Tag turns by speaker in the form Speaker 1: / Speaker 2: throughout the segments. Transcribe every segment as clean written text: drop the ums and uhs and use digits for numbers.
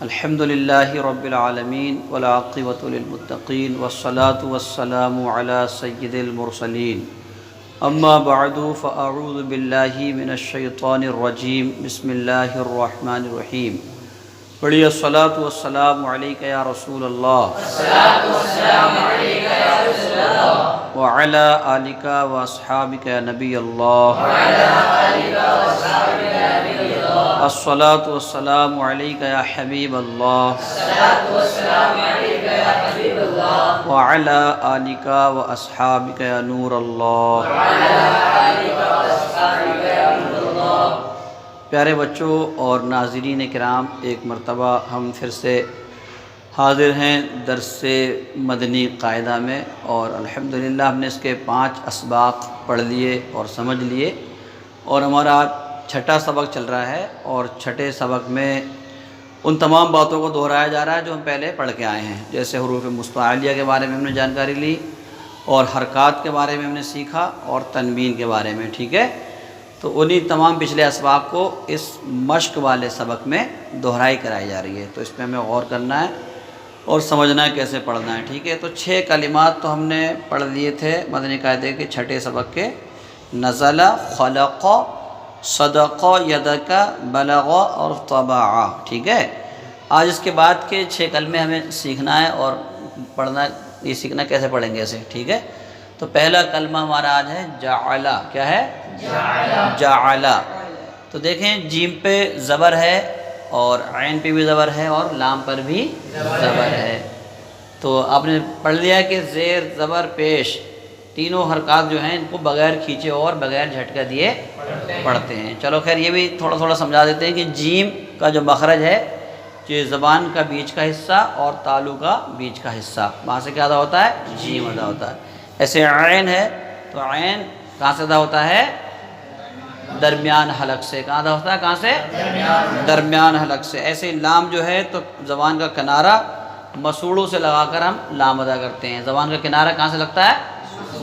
Speaker 1: الحمد للہ رب العالمین والعاقبۃ للمتقین والصلاة والسلام علی سید المرسلین اما بعد فاعوذ باللہ من الشیطان الرجیم بسم اللہ الرحمن الرحیم پڑھیے الصلاة والسلام علیک یا رسول اللہ وعلی آلک واصحابک یا نبی اللہ الصلاة والسلام علیک یا حبیب اللہ وعلی آلک واصحابک یا نور اللہ۔ پیارے بچوں اور ناظرین کرام، ایک مرتبہ ہم پھر سے حاضر ہیں درس مدنی قاعدہ میں، اور الحمدللہ ہم نے اس کے 5 اسباق پڑھ لیے اور سمجھ لیے، اور ہمارا چھٹا سبق چل رہا ہے، اور چھٹے سبق میں ان تمام باتوں کو دہرایا جا رہا ہے جو ہم پہلے پڑھ کے آئے ہیں، جیسے حروف مستعلیہ کے بارے میں ہم نے جانکاری لی، اور حرکات کے بارے میں ہم نے سیکھا، اور تنوین کے بارے میں، ٹھیک ہے۔ تو انہی تمام پچھلے اسباق کو اس مشق والے سبق میں دہرائی کرائی جا رہی ہے، تو اس پہ ہمیں غور کرنا ہے اور سمجھنا ہے کیسے پڑھنا ہے، ٹھیک ہے۔ تو 6 کلمات تو ہم نے پڑھ لیے تھے مدنی قاعدے کے چھٹے سبق کے، نزل، خلق، صدق، یدک، بلغ اور طبع، ٹھیک ہے۔ آج اس کے بعد کے 6 کلمے ہمیں سیکھنا ہے اور پڑھنا، یہ سیکھنا کیسے پڑھیں گے اسے، ٹھیک ہے۔ تو پہلا کلمہ ہمارا آج ہے جعل، کیا ہے؟ جعل۔ تو دیکھیں جیم پہ زبر ہے، اور عین پہ بھی زبر ہے، اور لام پر بھی زبر ہے۔ تو آپ نے پڑھ لیا کہ زیر، زبر، پیش، تینوں حرکات جو ہیں ان کو بغیر کھینچے اور بغیر جھٹکا دیے پڑھتے ہیں۔ چلو خیر، یہ بھی تھوڑا تھوڑا سمجھا دیتے ہیں کہ جیم کا جو مخرج ہے، جو زبان کا بیچ کا حصہ اور تالو کا بیچ کا حصہ، وہاں سے کیا ادا ہوتا ہے؟ جیم ادا ہوتا ہے۔ ایسے عین ہے تو عین کہاں سے ادا ہوتا ہے؟ درمیان حلق سے۔ کہاں ادا ہوتا ہے؟ کہاں سے؟ درمیان حلق سے۔ ایسے لام جو ہے تو زبان کا کنارہ مسوڑوں سے لگا کر ہم لام ادا کرتے ہیں۔ زبان کا کنارہ کہاں سے لگتا ہے؟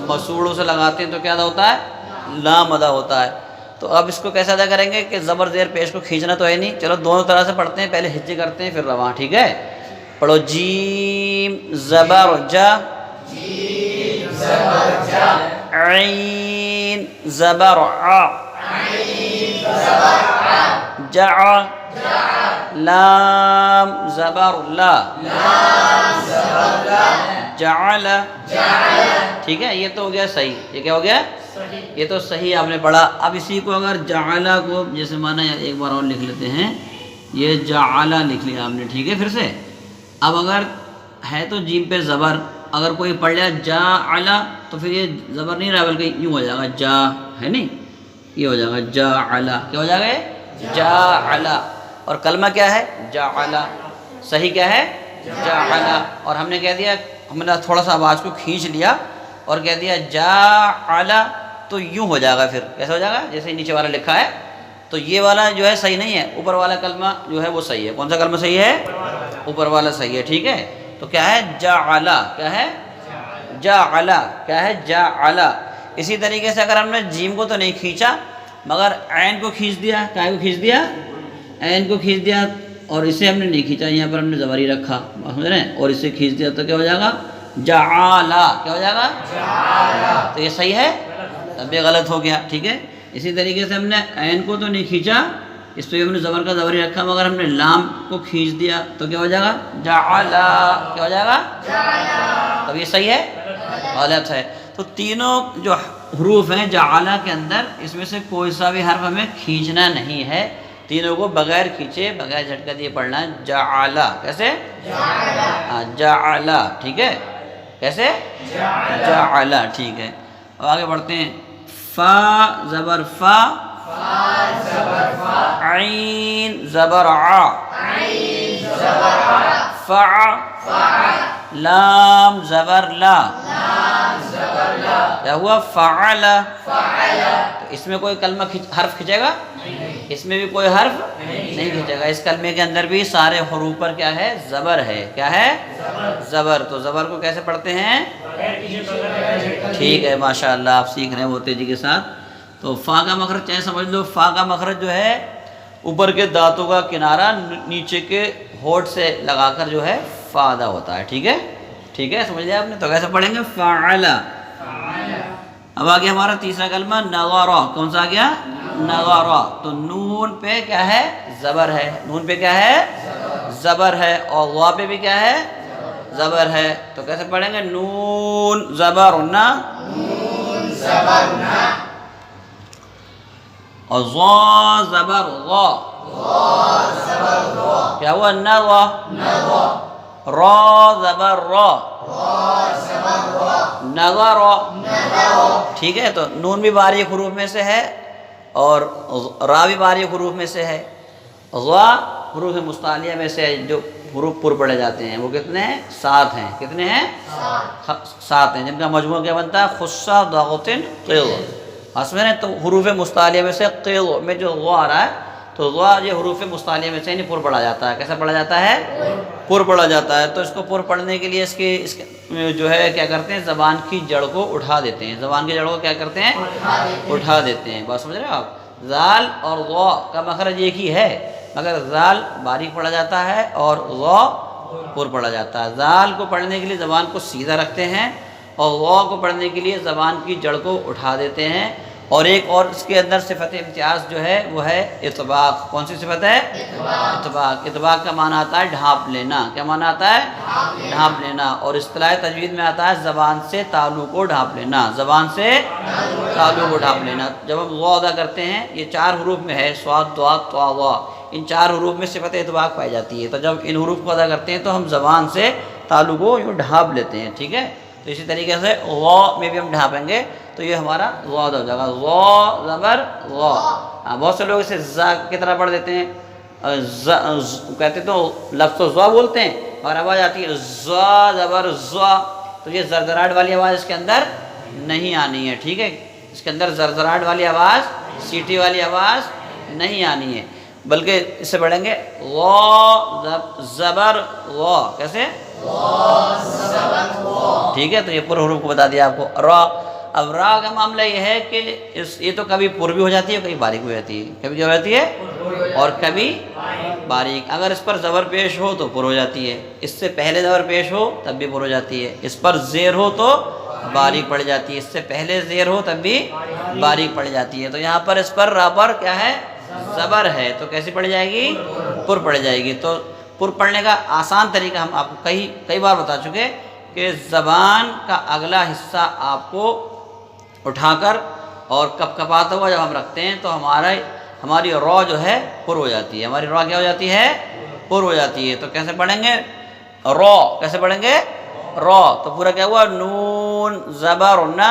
Speaker 1: مسوڑوں سے لگاتے ہیں تو کیا ادا ہوتا ہے؟ لام ادا ہوتا ہے۔ تو اب اس کو کیسے ادا کریں گے کہ زبر زیر پیش کو کھینچنا تو ہے نہیں، چلو دونوں طرح سے پڑھتے ہیں، پہلے ہجے کرتے ہیں پھر رواں، ٹھیک ہے۔ پڑھو جیم زبر جا، عین زبر ع، جع، لام زبر لا، جعل، ٹھیک ہے۔ یہ تو ہو گیا صحیح، یہ کیا ہو گیا؟ یہ تو صحیح آپ نے پڑھا۔ اب اسی کو اگر جعل کو جیسے مانا، ایک بار اور لکھ لیتے ہیں، یہ جعل لکھ لیا آپ نے، ٹھیک ہے۔ پھر سے اب اگر ہے تو جیم پہ زبر، اگر کوئی پڑھ لیا جعل تو پھر یہ زبر نہیں رہا بلکہ یوں ہو جائے گا، جا ہے نہیں، یہ ہو جائے گا جعل، کیا ہو جائے گا؟ جعل۔ اور کلمہ کیا ہے؟ جعل۔ صحیح کیا ہے؟ جعل۔ اور ہم نے کہہ دیا، ہم نے تھوڑا سا آواز کو کھینچ لیا اور کہہ دیا جعل، تو یوں ہو جائے گا، پھر کیسا ہو جائے گا؟ جیسے نیچے والا لکھا ہے، تو یہ والا جو ہے صحیح نہیں ہے، اوپر والا کلمہ جو ہے وہ صحیح ہے۔ کون سا کلمہ صحیح ہے؟ اوپر والا صحیح ہے، ٹھیک ہے۔ تو کیا ہے؟ جعل، کیا ہے؟ جعل، کیا ہے؟ جعل۔ اسی طریقے سے اگر ہم نے جیم کو تو نہیں کھینچا مگر عین کو کھینچ دیا، کیا کو کھینچ دیا؟ عین کو کھینچ دیا، اور اسے ہم نے نہیں کھینچا، یہاں پر ہم نے زبر ہی رکھا، سمجھ رہے ہیں، اور اسے کھینچ دیا تو کیا ہو جائے گا؟ جعل، کیا ہو جائے گا؟ تو یہ صحیح ہے؟ اب یہ غلط ہو گیا، ٹھیک ہے۔ اسی طریقے سے ہم نے عین کو تو نہیں کھینچا، اس پہ ہم نے زبر کا زبر ہی رکھا، مگر ہم نے لام کو کھینچ دیا تو کیا ہو جائے گا؟ جعل، کیا ہو جائے گا؟ تب یہ صحیح ہے؟ غلط ہے۔ تو تینوں جو حروف ہیں جعل کے اندر، اس میں سے کوئی سا بھی حرف ہمیں کھینچنا نہیں ہے، تینوں کو بغیر کھینچے بغیر جھٹکا دیے پڑھنا ہے۔ جعل، کیسے؟ جعل، ٹھیک ہے۔ کیسے؟ جعل، ٹھیک ہے۔ اب آگے بڑھتے ہیں۔ فا زبر فا، عین زبر ع، فع، لام زبر لا، کیا ہوا؟ فعل۔ تو اس میں کوئی کلمہ حرف کھنچے گا؟ اس میں بھی کوئی حرف نہیں کھنچے گا۔ اس کلمے کے اندر بھی سارے حروف پر کیا ہے؟ زبر ہے، کیا ہے؟ زبر۔ تو زبر کو کیسے پڑھتے ہیں؟ ٹھیک ہے، ماشاءاللہ آپ سیکھ رہے ہیں بہت تیزی کے ساتھ۔ تو فا کا مخرج چاہے سمجھ لو، فا کا مخرج جو ہے اوپر کے دانتوں کا کنارہ نیچے کے ہونٹ سے لگا کر جو ہے فا ادا ہوتا ہے. ٹھیک ہے، ٹھیک ہے، سمجھ لیا آپ نے. تو کیسے پڑھیں گے؟ فعل. اب آگے ہمارا تیسرا کلمہ نظر. کون سا آ گیا؟ نظر. تو نون پہ کیا ہے؟ زبر ہے. نون پہ کیا ہے؟ زبر ہے. اور وا پہ بھی کیا ہے؟ زبر ہے. تو کیسے پڑھیں گے؟ نون زبر نا، اور ظا زبر ظا. کیا ہوا؟ نظر. را زبر را، نظر. ٹھیک ہے. تو نون بھی باریک حروف میں سے ہے اور را بھی باریک حروف میں سے ہے. ظا حروف مستعلیہ میں سے جو حروف پر پڑے جاتے ہیں وہ کتنے ہیں؟ 7 ہیں. کتنے ہیں؟ 7 ہیں، جن کا مجموعہ کیا بنتا ہے؟ خصہ ضغطن قیض. اس میں تو حروف مستعلیہ میں سے قیض میں جو ظا آ رہا ہے، تو ظا یہ حروف مستعلیہ میں سے نہیں پر پڑھا جاتا ہے. کیسا پڑھا جاتا ہے؟ پر پڑھا جاتا ہے. تو اس کو پر پڑھنے کے لیے اس کے جو ہے کیا کرتے ہیں؟ زبان کی جڑ کو اٹھا دیتے ہیں. زبان کی جڑ کو کیا کرتے ہیں؟ اٹھا دیتے ہیں. بات سمجھ رہے ہو آپ؟ زال اور ظا کا مخرج ایک ہی ہے، مگر زال باریک پڑھا جاتا ہے اور ظا پر پڑھا جاتا ہے. زال کو پڑھنے کے لیے زبان کو سیدھا رکھتے ہیں اور ظا کو پڑھنے کے لیے زبان کی جڑ کو اٹھا دیتے ہیں. اور ایک اور اس کے اندر صفت امتیاز جو ہے وہ ہے اطباق. کون سی صفت ہے؟ اطباق. اطباق کا معنی آتا ہے ڈھانپ لینا. کیا معنی آتا ہے؟ ڈھانپ لینا. اور اصطلاح تجوید میں آتا ہے زبان سے تعلق کو ڈھانپ لینا. زبان سے تعلق کو ڈھانپ لینا. جب ہم ظا ادا کرتے ہیں، یہ 4 حروف میں ہے، صاد ضاد طا ظا. ان 4 حروف میں صفت اطباق پائی جاتی ہے. تو جب ان حروف کو ادا کرتے ہیں تو ہم زبان سے تعلق کو یوں ڈھانپ لیتے ہیں. ٹھیک ہے. تو اسی طریقے سے ظا میں بھی ہم ڈھانپیں گے تو یہ ہمارا ظا ہو جائے گا. ظا زبر ظا. بہت سے لوگ اسے زا کی طرح پڑھ دیتے ہیں، کہتے تو لفظ ظا بولتے ہیں اور آواز آتی ہے زا زبر زا. تو یہ زرزراہٹ والی آواز اس کے اندر نہیں آنی ہے. ٹھیک ہے. اس کے اندر زرزراہٹ والی آواز، سیٹی والی آواز نہیں آنی ہے، بلکہ اس سے پڑھیں گے ظا زبر ظا. کیسے؟ ٹھیک ہے. تو یہ پر حروف کو بتا دیا آپ کو. را. اب را کا معاملہ یہ ہے کہ یہ تو کبھی پر بھی ہو جاتی ہے، کبھی باریک ہو جاتی ہے. کبھی کیا ہو جاتی ہے؟ اور کبھی باریک. اگر اس پر زبر پیش ہو تو پر ہو جاتی ہے، اس سے پہلے زبر پیش ہو تب بھی پر ہو جاتی ہے، اس پر زیر ہو تو باریک پڑ جاتی ہے، اس سے پہلے زیر ہو تب بھی باریک پڑ جاتی ہے. تو یہاں پر اس پر را پر کیا ہے؟ زبر ہے. تو کیسی پڑ جائے گی؟ پر پڑ جائے گی. تو پر پڑھنے کا آسان طریقہ ہم آپ کو کئی بار بتا چکے کہ زبان کا اگلا حصہ آپ کو اٹھا کر اور کپ کپاتا ہوا جب ہم رکھتے ہیں تو ہماری را جو ہے پر ہو جاتی ہے. ہماری را کیا ہو جاتی ہے؟ پر ہو جاتی ہے. تو کیسے پڑھیں گے؟ را. کیسے پڑھیں گے؟ را. تو پورا کیا ہوا؟ نون زبر نا،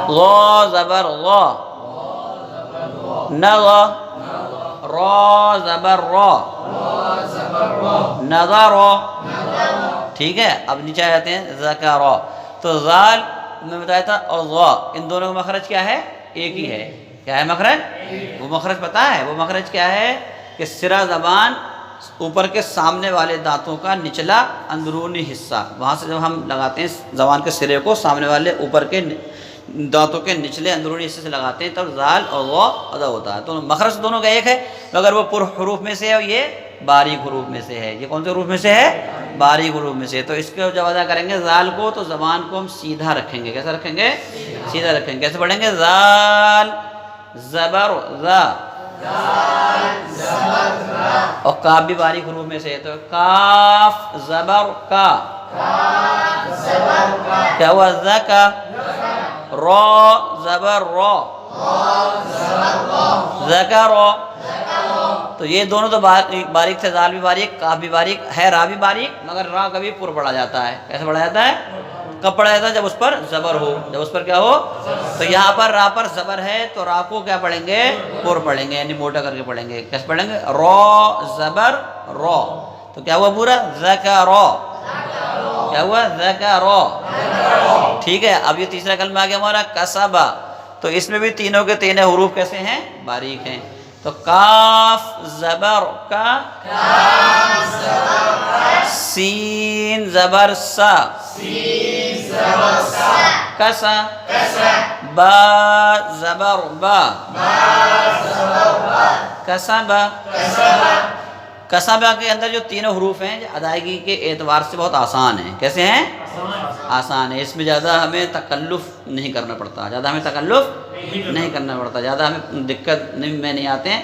Speaker 1: ظا زبر ظا، نظا، را زبر را، نظر. ٹھیک ہے. اب نیچے آ جاتے ہیں ذکر. تو زال میں بتایا تھا اور ظا، ان دونوں کا مخرج کیا ہے؟ ایک ہی ہے. کیا ہے مخرج؟ وہ مخرج پتہ ہے وہ مخرج کیا ہے؟ کہ سرا زبان اوپر کے سامنے والے دانتوں کا نچلا اندرونی حصہ، وہاں سے جب ہم لگاتے ہیں زبان کے سرے کو سامنے والے اوپر کے دانتوں کے نچلے اندرونی حصے سے لگاتے ہیں تب زال اور ظا ادا ہوتا ہے. تو مخرج دونوں کا ایک ہے، مگر وہ پر حروف میں سے ہے اور یہ باریک حروف میں سے ہے. یہ کون سے حروف میں سے ہے؟ باریک حروف میں سے. تو اس کو جب ادا کریں گے زال کو تو زبان کو ہم سیدھا رکھیں گے. کیسا رکھیں گے؟ سیدھا رکھیں گے. کیسے پڑھیں گے؟ زال زبر ذا، اور کاف بھی باریک حروف میں سے ہے. تو کاف زبر کا، کیا ہوا؟ ذکا. را زبر را، ذکر. تو یہ دونوں تو باریک سے، زال بھی باریک، کاف بھی باریک ہے، را بھی باریک، مگر را کبھی پر پڑا جاتا ہے. کیسے پڑھا جاتا ہے؟ کب پڑھا جاتا ہے؟ جب اس پر زبر ہو. جب اس پر کیا ہو؟ تو یہاں پر را پر زبر ہے تو را کو کیا پڑھیں گے؟ پر پڑھیں گے، یعنی موٹا کر کے پڑھیں گے. کیسے پڑھیں گے؟ را زبر را. تو کیا ہوا پورا؟ ذکر. کیا ہوا؟ ذکر. ٹھیک ہے. اب یہ تیسرا کلمہ آ گیا ہمارا کسبا. تو اس میں بھی تینوں کے تینوں حروف کیسے ہیں؟ باریک ہیں. تو کاف زبر کا، سین زبر سا، کسا. با زبر با، کسبا. کسبہ کے اندر جو تینوں حروف ہیں ادائیگی کے اعتبار سے بہت آسان ہیں. کیسے ہیں؟ آسان ہے. اس میں زیادہ ہمیں تکلف نہیں کرنا پڑتا، زیادہ ہمیں تکلف نہیں کرنا پڑتا، زیادہ ہمیں دقت میں نہیں آتے ہیں،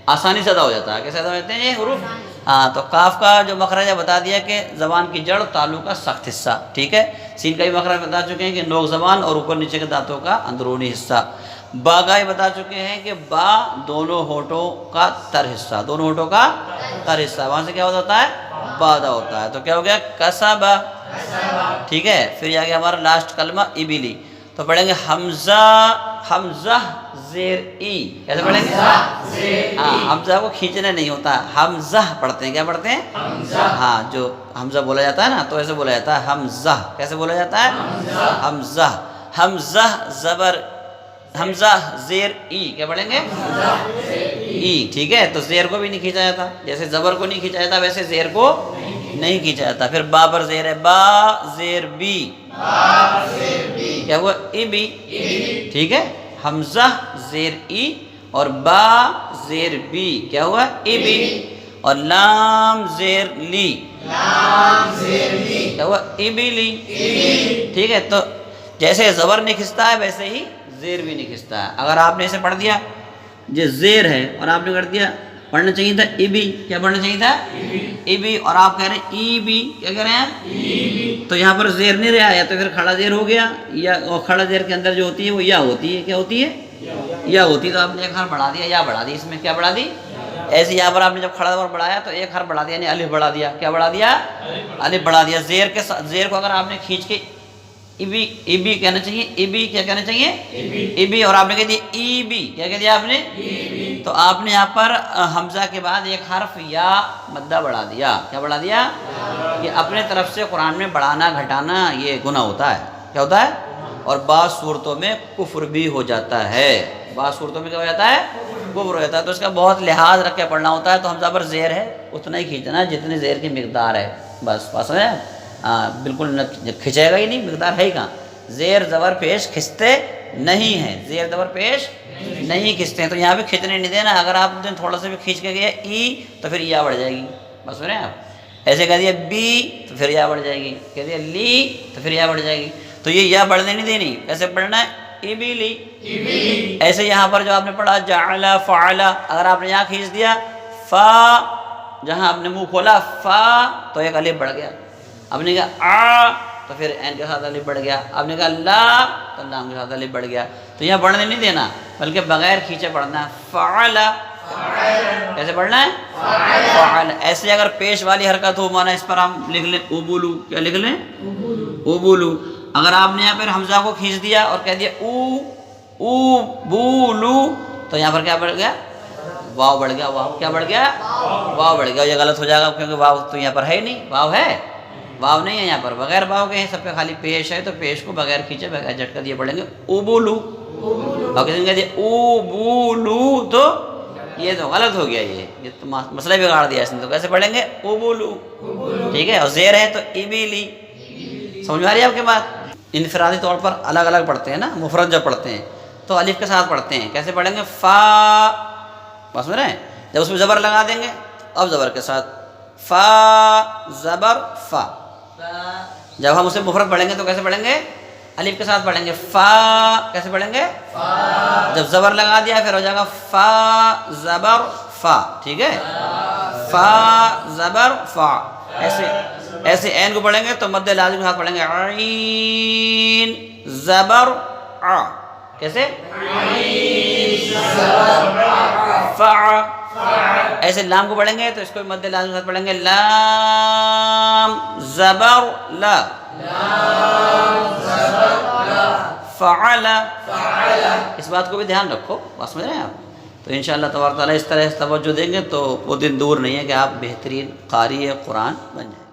Speaker 1: آسانی سے ادا ہو جاتا ہے. کیسے ادا ہو جاتے ہیں یہ حروف؟ ہاں، تو کاف کا جو مخرج ہے بتا دیا کہ زبان کی جڑ، تالو کا سخت حصہ، ٹھیک ہے. سین کا بھی مخرج بتا چکے ہیں کہ نوک زبان اور اوپر نیچے کے دانتوں کا اندرونی حصہ. با کا بھی بتا چکے ہیں کہ با دونوں ہونٹوں کا تر حصہ، دونوں ہونٹوں کا تر حصہ، وہاں سے کیا ہوتا ہے؟ بادا ہوتا ہے. تو کیا ہو گیا؟ کسبہ. ٹھیک ہے. پھر یہ آ گیا ہمارا لاسٹ کلمہ ابلی. تو پڑھیں گے حمزہ زیر ای. کیسے پڑھیں گے؟ ہاں، حمزہ کو کھینچنا نہیں ہوتا، حمزہ پڑھتے ہیں. کیا پڑھتے ہیں؟ ہاں، جو حمزہ بولا جاتا ہے نا تو ایسے بولا جاتا ہے حمزہ. کیسے بولا جاتا ہے؟ حمزہ. حمزہ زبر، حمزہ زیر ای. کیا پڑھیں گے؟ ای. ٹھیک ہے. تو زیر کو بھی نہیں کھینچا جاتا، جیسے زبر کو نہیں کھینچا جاتا ویسے زیر کو نہیں کھینچا جاتا. پھر با پر زیر ہے، با زیر بی. کیا ہوا؟ E B. ٹھیک ہے. حمزہ زیر ای اور با زیر بی. کیا ہوا؟ E B. اور لام زیر لی. کیا ہوا؟ ای بی لی. ٹھیک ہے. تو جیسے زبر نہیں کھنستا ہے ویسے ہی زیر بھی نہیں کھنستا ہے. اگر آپ نے اسے پڑھ دیا، یہ زیر ہے اور آپ نے کر دیا، پڑھنا چاہیے تھا ای بی. کیا پڑھنا چاہیے تھا؟ E B. اور آپ کہہ رہے ہیں ای بی. کیا کہہ رہے ہیں؟ تو یہاں پر زیر نہیں رہا، یا تو پھر کھڑا زیر ہو گیا، یا کھڑا زیر کے اندر جو ہوتی ہے وہ یا ہوتی ہے. کیا ہوتی ہے؟ یا ہوتی ہے. تو آپ نے ایک حرف بڑھا دیا، یا بڑھا دی. اس میں کیا بڑھا دی؟ ایسے یہاں پر آپ نے جب کھڑا زبر بڑھایا تو ایک حرف بڑھا دیا، یعنی الف بڑھا دیا. کیا بڑھا دیا؟ الف بڑھا دیا. زیر کے زیر کو اگر آپ نے کھینچ کے ابی، ابی کہنا چاہیے. ابی کیا کہنا چاہیے؟ ابی. اور آپ نے کہہ دیا ای بی. کیا کہہ دیا آپ نے؟ تو آپ نے یہاں پر حمزہ کے بعد ایک حرف یا مدہ بڑھا دیا. کیا بڑھا دیا؟ یہ اپنے طرف سے قرآن میں بڑھانا گھٹانا یہ گناہ ہوتا ہے. کیا ہوتا ہے؟ اور بعض صورتوں میں کفر بھی ہو جاتا ہے. بعض صورتوں میں کیا ہو جاتا ہے؟ کفر ہو جاتا ہے. تو اس کا بہت لحاظ رکھ کے پڑھنا ہوتا ہے. تو حمزہ پر زیر ہے اتنا ہی کھینچنا ہے جتنی زیر کی مقدار ہے. بس ہے. بالکل کھنچے گا ہی نہیں، مقدار ہے ہی کہاں. زیر زبر پیش کھنچتے نہیں ہیں، زیر زبر پیش نہیں کھنچتے ہیں. تو یہاں پہ کھینچنے نہیں دینا. اگر آپ نے تھوڑا سا بھی کھینچ کے گیا ای تو پھر یا بڑھ جائے گی. بس سن رہے ہیں آپ؟ ایسے کہہ دیا بی تو پھر یا بڑھ جائے گی. کہہ دیا لی تو پھر یا بڑھ جائے گی. تو یہ یا بڑھنے نہیں دینی. ایسے پڑھنا ہے ای بی لی. ایسے یہاں پر جو آپ نے پڑھا جعل فعل، اگر آپ نے یہاں کھینچ دیا فا، جہاں آپ نے منہ کھولا فا تو ایک الف بڑھ گیا. آپ نے کہا آ تو پھر عین کے ساتھ الف بڑھ گیا. آپ نے کہا لا تو لام کے ساتھ الف بڑھ گیا. تو یہاں بڑھنے نہیں دینا بلکہ بغیر کھینچے پڑھنا ہے. فعل. کیسے پڑھنا ہے؟ فعل. ایسے اگر پیش والی حرکت ہو، مانا اس پر ہم لکھ لیں ابولو. کیا لکھ لیں؟ ابولو. اگر آپ نے یہاں پر حمزہ کو کھینچ دیا اور کہہ دیا او بولو تو یہاں پر کیا بڑھ گیا؟ واو بڑھ گیا. واو کیا بڑھ گیا؟ واو بڑھ گیا. یہ غلط ہو جائے گا کیونکہ واو تو یہاں پر ہے ہی نہیں. واو ہے؟ واو نہیں ہے یہاں پر. بغیر واو کے ہیں سب پہ خالی پیش ہے. تو پیش کو بغیر کھینچے بغیر جھٹکا دیے پڑھیں گے ابولو. اور کسی نے کہہ دیا ابولو تو یہ تو غلط ہو گیا. یہ تو مسئلہ بگاڑ دیا اس نے. تو کیسے پڑھیں گے؟ ابولو. ٹھیک ہے. اور زیر ہے تو ابیلی. سمجھ میں آ رہی ہے آپ کے بات؟ انفرادی طور پر الگ الگ پڑھتے ہیں نا. مفرد جب پڑھتے ہیں تو الف کے ساتھ پڑھتے ہیں. کیسے پڑھیں گے؟ فا. بس سن رہے ہیں؟ جب اس میں زبر لگا دیں گے اب زبر کے ساتھ فا زبر فا. جب ہم اسے مفرد پڑھیں گے تو کیسے پڑھیں گے؟ الف کے ساتھ پڑھیں گے فا. کیسے پڑھیں گے؟ جب زبر لگا دیا پھر ہو جائے گا فا زبر فا. ٹھیک ہے. فا زبر فا. ایسے عین کو پڑھیں گے تو مد لازم کے ساتھ پڑھیں گے عین زبر ع. کیسے؟ فا. ایسے لام کو پڑھیں گے تو اس کو مد لازم کے ساتھ پڑھیں گے لام زبر لا. فعل. اس بات کو بھی دھیان رکھو. بات سمجھ رہے ہیں آپ؟ تو انشاءاللہ تبارک تعالیٰ اس طرح توجہ دیں گے تو وہ دن دور نہیں ہے کہ آپ بہترین قاری قرآن بن جائیں.